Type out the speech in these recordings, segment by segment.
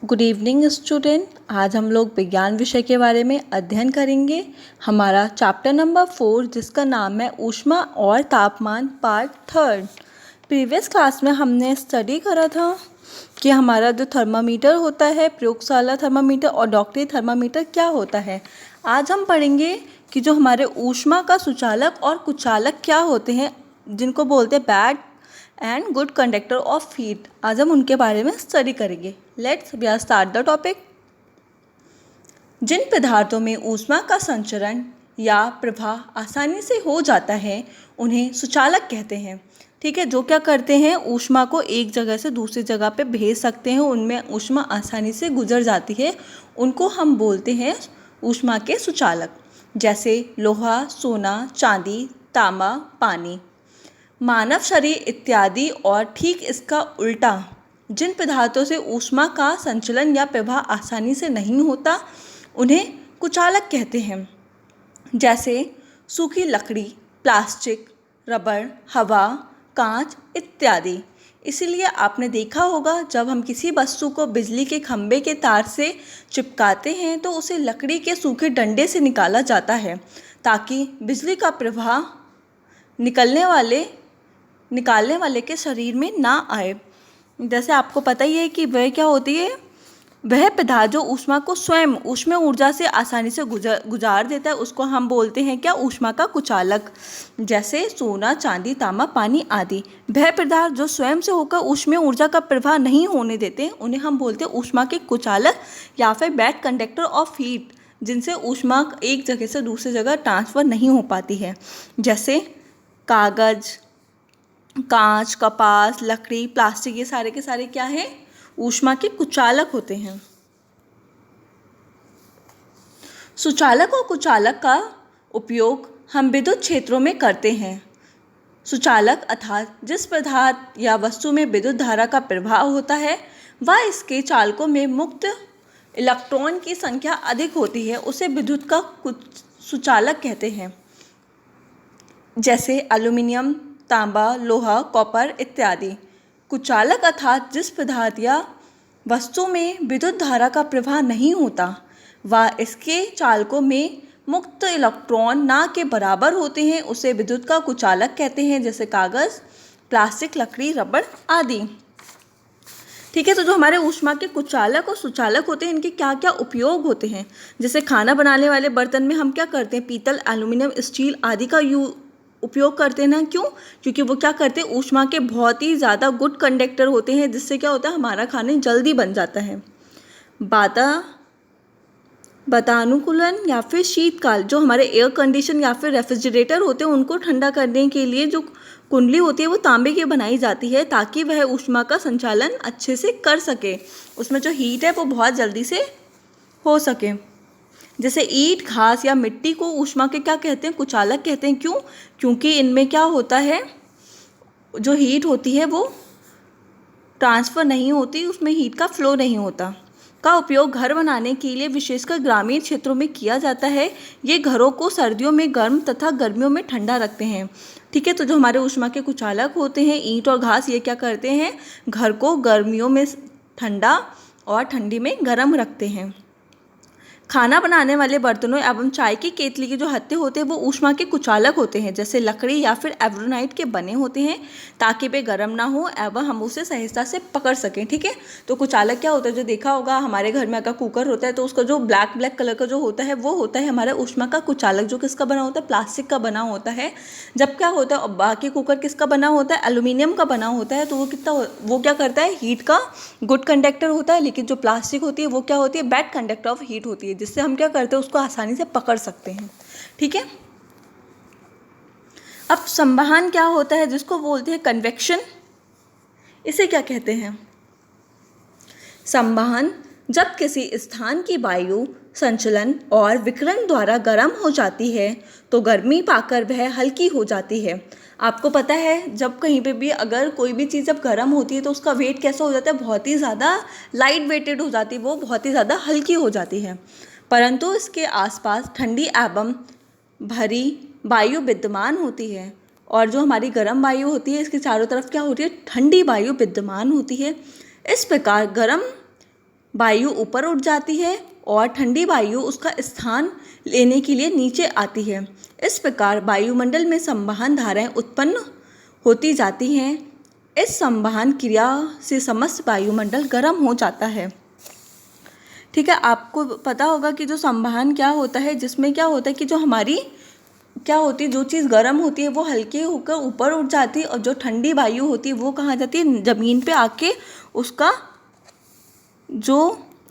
Good evening student. आज हम लोग विज्ञान विषय के बारे में अध्ययन करेंगे। हमारा चैप्टर नंबर 4 जिसका नाम है ऊष्मा और तापमान पार्ट 3। प्रीवियस क्लास में हमने स्टडी करा था कि हमारा जो थर्मामीटर होता है, प्रयोगशाला थर्मामीटर और डॉक्टरी थर्मामीटर क्या होता है। आज हम पढ़ेंगे कि जो हमारे ऊष्मा का सुचालक और कुचालक क्या होते हैं, जिनको बोलते हैं bad and good conductor of heat. आज हम उनके बारे में स्टडी करेंगे। Let's we start the topic. जिन पदार्थों में ऊष्मा का संचरण या प्रवाह आसानी से हो जाता है उन्हें सुचालक कहते हैं। ठीक है, जो क्या करते हैं, ऊष्मा को एक जगह से दूसरी जगह पे भेज सकते हैं, उनमें ऊष्मा आसानी से गुजर जाती है, उनको हम बोलते हैं ऊष्मा के सुचालक। जैसे लोहा, सोना, चांदी, तांबा, पानी, मानव शरीर इत्यादि। और ठीक इसका उल्टा, जिन पदार्थों से ऊष्मा का संचलन या प्रवाह आसानी से नहीं होता उन्हें कुचालक कहते हैं। जैसे सूखी लकड़ी, प्लास्टिक, रबर, हवा, कांच इत्यादि। इसीलिए आपने देखा होगा जब हम किसी वस्तु को बिजली के खंभे के तार से चिपकाते हैं तो उसे लकड़ी के सूखे डंडे से निकाला जाता है ताकि बिजली का प्रवाह निकालने वाले के शरीर में ना आए। जैसे आपको पता ही है कि वह क्या होती है, वह पदार्थ जो ऊष्मा को स्वयं ऊष्मीय ऊर्जा से आसानी से गुजार देता है उसको हम बोलते हैं क्या, ऊष्मा का कुचालक। जैसे सोना, चांदी, तांबा, पानी आदि। वह पदार्थ जो स्वयं से होकर ऊष्मीय ऊर्जा का प्रवाह नहीं होने देते उन्हें हम बोलते हैं ऊष्मा के कुचालक या फिर बैड कंडक्टर ऑफ हीट, जिनसे ऊष्मा एक जगह से दूसरी जगह ट्रांसफ़र नहीं हो पाती है। जैसे कागज़, कांच, कपास, लकड़ी, प्लास्टिक, ये सारे के सारे क्या हैं, ऊष्मा के कुचालक होते हैं। सुचालक और कुचालक का उपयोग हम विद्युत क्षेत्रों में करते हैं। सुचालक अर्थात जिस पदार्थ या वस्तु में विद्युत धारा का प्रवाह होता है वह इसके चालकों में मुक्त इलेक्ट्रॉन की संख्या अधिक होती है, उसे विद्युत का सुचालक कहते हैं। जैसे एल्यूमिनियम, तांबा, लोहा, कॉपर इत्यादि। कुचालक अर्थात जिस पदार्थ या वस्तु में विद्युत धारा का प्रवाह नहीं होता व इसके चालकों में मुक्त इलेक्ट्रॉन ना के बराबर होते हैं उसे विद्युत का कुचालक कहते हैं। जैसे कागज़, प्लास्टिक, लकड़ी, रबर आदि। ठीक है, तो जो हमारे ऊष्मा के कुचालक और सुचालक होते हैं इनके क्या क्या उपयोग होते हैं। जैसे खाना बनाने वाले बर्तन में हम क्या करते हैं, पीतल, एल्यूमिनियम, स्टील आदि का उपयोग करते हैं ना। क्यों? क्योंकि वो क्या करते हैं, ऊष्मा के बहुत ही ज़्यादा गुड कंडक्टर होते हैं, जिससे क्या होता है, हमारा खाना जल्दी बन जाता है। वातानुकूलन या फिर शीतकाल, जो हमारे एयर कंडीशन या फिर रेफ्रिजरेटर होते हैं उनको ठंडा करने के लिए जो कुंडली होती है वो तांबे की बनाई जाती है ताकि वह ऊष्मा का संचालन अच्छे से कर सके, उसमें जो हीट है वो बहुत जल्दी से हो सके। जैसे ईंट, घास या मिट्टी को ऊष्मा के क्या कहते हैं, कुचालक कहते हैं। क्यों? क्योंकि इनमें क्या होता है, जो हीट होती है वो ट्रांसफ़र नहीं होती, उसमें हीट का फ्लो नहीं होता। का उपयोग घर बनाने के लिए विशेषकर ग्रामीण क्षेत्रों में किया जाता है। ये घरों को सर्दियों में गर्म तथा गर्मियों में ठंडा रखते हैं। ठीक है, तो जो हमारे ऊष्मा के कुचालक होते हैं ईंट और घास, ये क्या करते हैं, घर को गर्मियों में ठंडा और ठंडी में गर्म रखते हैं। खाना बनाने वाले बर्तनों एवं चाय की केतली के जो हत्थे होते हैं वो ऊष्मा के कुचालक होते हैं। जैसे लकड़ी या फिर एवरोनाइट के बने होते हैं ताकि वे गर्म ना हो एवं हम उसे सहजता से पकड़ सकें। ठीक है, तो कुचालक क्या होता है, जो देखा होगा हमारे घर में अगर कुकर होता है तो उसका जो ब्लैक कलर का जो होता है वो होता है हमारा ऊष्मा का कुचालक, जो किसका बना होता है, प्लास्टिक का बना होता है। जब क्या होता है, बाकी कुकर किसका बना होता है, एल्यूमिनियम का बना होता है, तो वो क्या करता है, हीट का गुड कंडक्टर होता है। लेकिन जो प्लास्टिक होती है वो क्या होती है, बैड कंडक्टर ऑफ हीट होती है, जिससे हम क्या करते हैं, उसको आसानी से पकड़ सकते हैं। ठीक है, अब संवहन क्या होता है, जिसको बोलते हैं कन्वेक्शन, इसे क्या कहते हैं, संवहन जब किसी स्थान की वायु संचलन और विकिरण द्वारा गर्म हो जाती है तो गर्मी पाकर वह हल्की हो जाती है। आपको पता है जब कहीं पे भी अगर कोई भी चीज़ जब गर्म होती है तो उसका वेट कैसा हो जाता है, बहुत ही ज़्यादा लाइट वेटेड हो जाती है, वो बहुत ही ज़्यादा हल्की हो जाती है। परंतु इसके आसपास ठंडी एवं भरी वायु विद्यमान होती है और जो हमारी गर्म वायु होती है इसके चारों तरफ क्या होती है, ठंडी वायु विद्यमान होती है। इस प्रकार गर्म वायु ऊपर उठ जाती है और ठंडी वायु उसका स्थान लेने के लिए नीचे आती है। इस प्रकार वायुमंडल में संवहन धाराएं उत्पन्न होती जाती हैं। इस संवहन क्रिया से समस्त वायुमंडल गर्म हो जाता है। ठीक है, आपको पता होगा कि जो संवहन क्या होता है, जिसमें क्या होता है कि जो हमारी क्या होती है, जो चीज़ गर्म होती है वो हल्के होकर ऊपर उठ जाती है और जो ठंडी वायु होती है वो कहाँ जाती है, ज़मीन पे आके उसका जो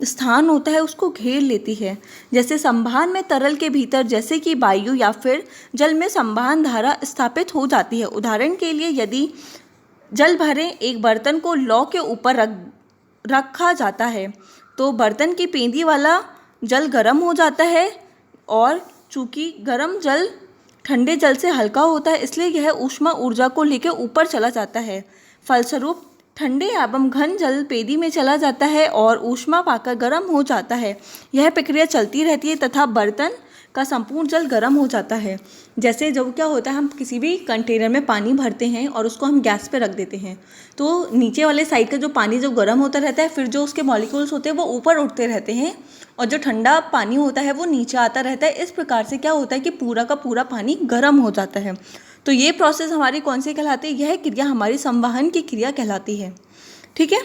स्थान होता है उसको घेर लेती है। जैसे संवहन में तरल के भीतर जैसे कि वायु या फिर जल में संवहन धारा स्थापित हो जाती है। उदाहरण के लिए यदि जल भरे एक बर्तन को लौ के ऊपर रखा जाता है तो बर्तन की पेंदी वाला जल गर्म हो जाता है और चूँकि गर्म जल ठंडे जल से हल्का होता है इसलिए यह ऊष्मा ऊर्जा को लेकर ऊपर चला जाता है। फलस्वरूप ठंडे एवं घन जल पेदी में चला जाता है और ऊष्मा पाकर गर्म हो जाता है। यह प्रक्रिया चलती रहती है तथा बर्तन का संपूर्ण जल गर्म हो जाता है। जैसे जब क्या होता है, हम किसी भी कंटेनर में पानी भरते हैं और उसको हम गैस पे रख देते हैं तो नीचे वाले साइड का जो पानी जो गर्म होता रहता है, फिर जो उसके मॉलिक्यूल्स होते हैं वो ऊपर उठते रहते हैं और जो ठंडा पानी होता है वो नीचे आता रहता है। इस प्रकार से क्या होता है कि पूरा का पूरा पानी गर्म हो जाता है। तो ये प्रोसेस हमारी कौन सी कहलाती है, यह क्रिया हमारी संवहन की क्रिया कहलाती है। ठीक है,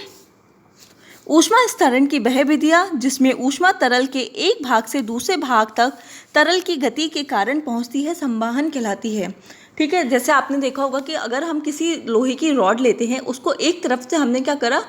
ऊष्मा स्तरण की वह विधियाँ जिसमें ऊष्मा तरल के एक भाग से दूसरे भाग तक तरल की गति के कारण पहुँचती है, संवहन कहलाती है। ठीक है, जैसे आपने देखा होगा कि अगर हम किसी लोहे की रॉड लेते हैं, उसको एक तरफ से हमने क्या करा,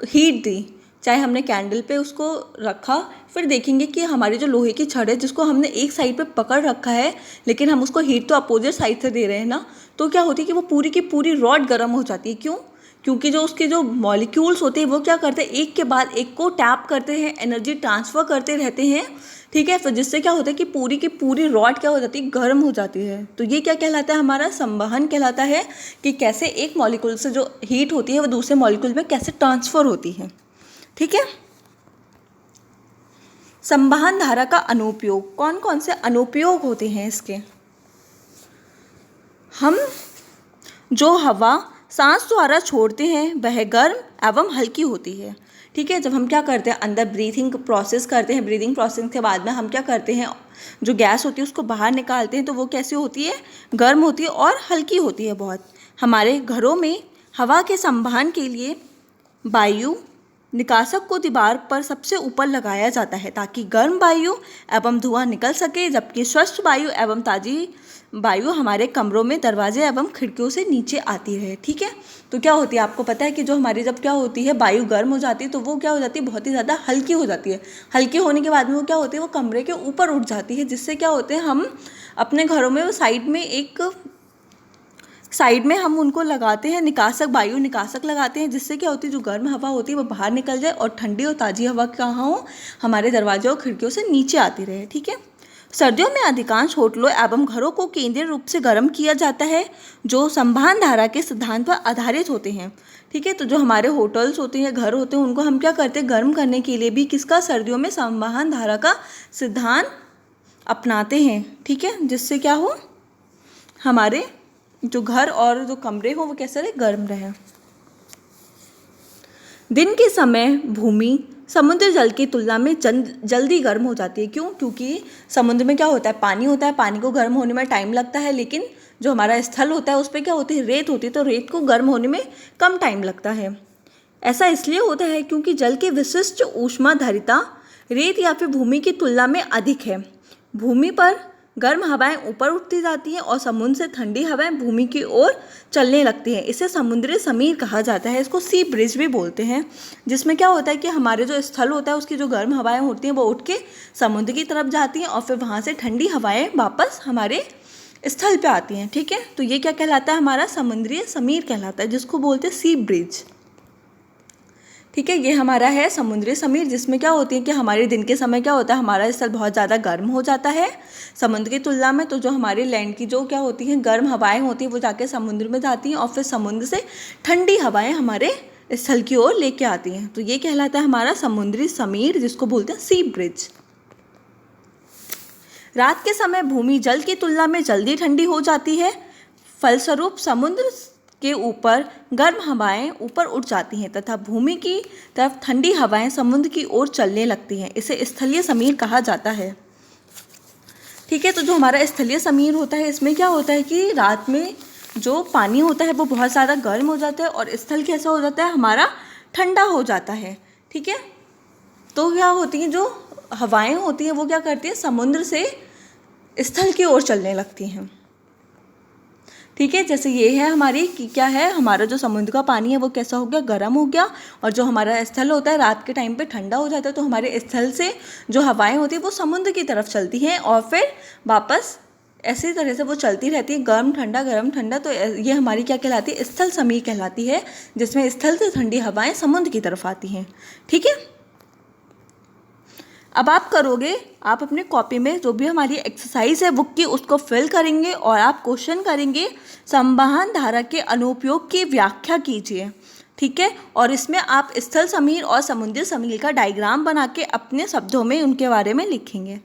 हीट दी, चाहे हमने कैंडल पे उसको रखा, फिर देखेंगे कि हमारी जो लोहे की छड़ है जिसको हमने एक साइड पे पकड़ रखा है लेकिन हम उसको हीट तो अपोजिट साइड से दे रहे हैं ना, तो क्या होती है कि वो पूरी की पूरी रॉड गर्म हो जाती है। क्यों? क्योंकि जो उसके जो मॉलिक्यूल्स होते हैं वो क्या करते हैं, एक के बाद एक को टैप करते हैं, एनर्जी ट्रांसफ़र करते रहते हैं। ठीक है, फिर जिससे क्या होता है कि पूरी की पूरी रॉड क्या हो जाती है, गर्म हो जाती है। तो ये क्या कहलाता है, हमारा संवहन कहलाता है कि कैसे एक मॉलिक्यूल से जो हीट होती है वो दूसरे मॉलिक्यूल में कैसे ट्रांसफ़र होती है। ठीक है, संवहन धारा का अनुप्रयोग, कौन कौन से अनुप्रयोग होते हैं इसके। हम जो हवा सांस द्वारा छोड़ते हैं वह गर्म एवं हल्की होती है। ठीक है, जब हम क्या करते हैं, अंदर ब्रीथिंग प्रोसेस करते हैं, ब्रीदिंग प्रोसेस के बाद में हम क्या करते हैं, जो गैस होती है उसको बाहर निकालते हैं, तो वो कैसी होती है, गर्म होती है और हल्की होती है बहुत। हमारे घरों में हवा के संवहन के लिए वायु निकासक को दीवार पर सबसे ऊपर लगाया जाता है ताकि गर्म वायु एवं धुआं निकल सके, जबकि स्वच्छ वायु एवं ताज़ी वायु हमारे कमरों में दरवाजे एवं खिड़कियों से नीचे आती रहे। ठीक है, तो क्या होती है, आपको पता है कि जो हमारी जब क्या होती है वायु गर्म हो जाती है तो वो क्या हो जाती है, बहुत ही ज़्यादा हल्की हो जाती है। हल्की होने के बाद में वो क्या होती है, वो कमरे के ऊपर उठ जाती है, जिससे क्या होते हैं, हम अपने घरों में वो साइड में हम उनको लगाते हैं, निकासक, वायु निकासक लगाते हैं, जिससे क्या होती है, जो गर्म हवा होती है वो बाहर निकल जाए और ठंडी और ताज़ी हवा कहाँ हो, हमारे दरवाजों और खिड़कियों से नीचे आती रहे। ठीक है, सर्दियों में अधिकांश होटलों एवं घरों को केंद्रीय रूप से गर्म किया जाता है जो संवहन धारा के सिद्धांत पर आधारित होते हैं। ठीक है, तो जो हमारे होटल्स होते हैं, घर होते हैं, उनको हम क्या करते हैं, गर्म करने के लिए भी किसका, सर्दियों में संवहन धारा का सिद्धांत अपनाते हैं। ठीक है, जिससे क्या हो, हमारे जो घर और जो कमरे हो वो कैसे रहे, गर्म रहे। दिन के समय भूमि समुद्र जल की तुलना में जल्दी गर्म हो जाती है। क्यों? क्योंकि समुद्र में क्या होता है, पानी होता है, पानी को गर्म होने में टाइम लगता है, लेकिन जो हमारा स्थल होता है उस पर क्या होती है, रेत होती है, तो रेत को गर्म होने में कम टाइम लगता है। ऐसा इसलिए होता है क्योंकि जल की विशिष्ट ऊष्माधारिता रेत या फिर भूमि की तुलना में अधिक है। भूमि पर गर्म हवाएं ऊपर उठती जाती हैं और समुद्र से ठंडी हवाएं भूमि की ओर चलने लगती हैं। इसे समुद्री समीर कहा जाता है, इसको सी ब्रिज भी बोलते हैं, जिसमें क्या होता है कि हमारे जो स्थल होता है उसकी जो गर्म हवाएं होती हैं वो उठ के समुद्र की तरफ जाती हैं और फिर वहाँ से ठंडी हवाएं वापस हमारे स्थल पे आती हैं। ठीक है, तो ये क्या कहलाता है, हमारा समुद्री समीर कहलाता है, जिसको बोलते हैं सी ब्रिज। ठीक है, ये हमारा है समुद्री समीर, जिसमें क्या होती है कि हमारे दिन के समय क्या होता है, हमारा स्थल बहुत ज़्यादा गर्म हो जाता है समुद्र की तुलना में। तो जो हमारे लैंड की जो क्या होती हैं, गर्म हवाएं होती हैं वो जाके समुद्र में जाती हैं और फिर समुद्र से ठंडी हवाएं हमारे स्थल की ओर लेके आती हैं। तो ये कहलाता है हमारा समुद्री समीर, जिसको बोलते हैं सी ब्रिज। रात के समय भूमि जल की तुलना में जल्दी ठंडी हो जाती है, फलस्वरूप समुद्र के ऊपर गर्म हवाएं ऊपर उठ जाती हैं तथा भूमि की तरफ ठंडी हवाएं समुद्र की ओर चलने लगती हैं। इसे स्थलीय समीर कहा जाता है। ठीक है, तो जो हमारा स्थलीय समीर होता है इसमें क्या होता है कि रात में जो पानी होता है वो बहुत ज़्यादा गर्म हो जाता है और स्थल कैसा हो जाता है, हमारा ठंडा हो जाता है। ठीक है, तो क्या होती हैं, जो हवाएं होती हैं वो क्या करती हैं, समुद्र से स्थल की ओर चलने लगती हैं। ठीक है, जैसे ये है हमारी कि क्या है, हमारा जो समुद्र का पानी है वो कैसा हो गया, गर्म हो गया, और जो हमारा स्थल होता है रात के टाइम पे ठंडा हो जाता है। तो हमारे स्थल से जो हवाएं होती हैं वो समुद्र की तरफ चलती हैं और फिर वापस ऐसी तरह से वो चलती रहती है, गर्म ठंडा। तो ये हमारी क्या कहलाती है, स्थल समीर कहलाती है, जिसमें स्थल से ठंडी हवाएं समुद्र की तरफ आती हैं। ठीक है, अब आप करोगे, आप अपने कॉपी में जो भी हमारी एक्सरसाइज है बुक की उसको फिल करेंगे और आप क्वेश्चन करेंगे, संवहन धारा के अनुप्रयोग की व्याख्या कीजिए। ठीक है, और इसमें आप स्थल समीर और समुद्री समीर का डायग्राम बना के अपने शब्दों में उनके बारे में लिखेंगे।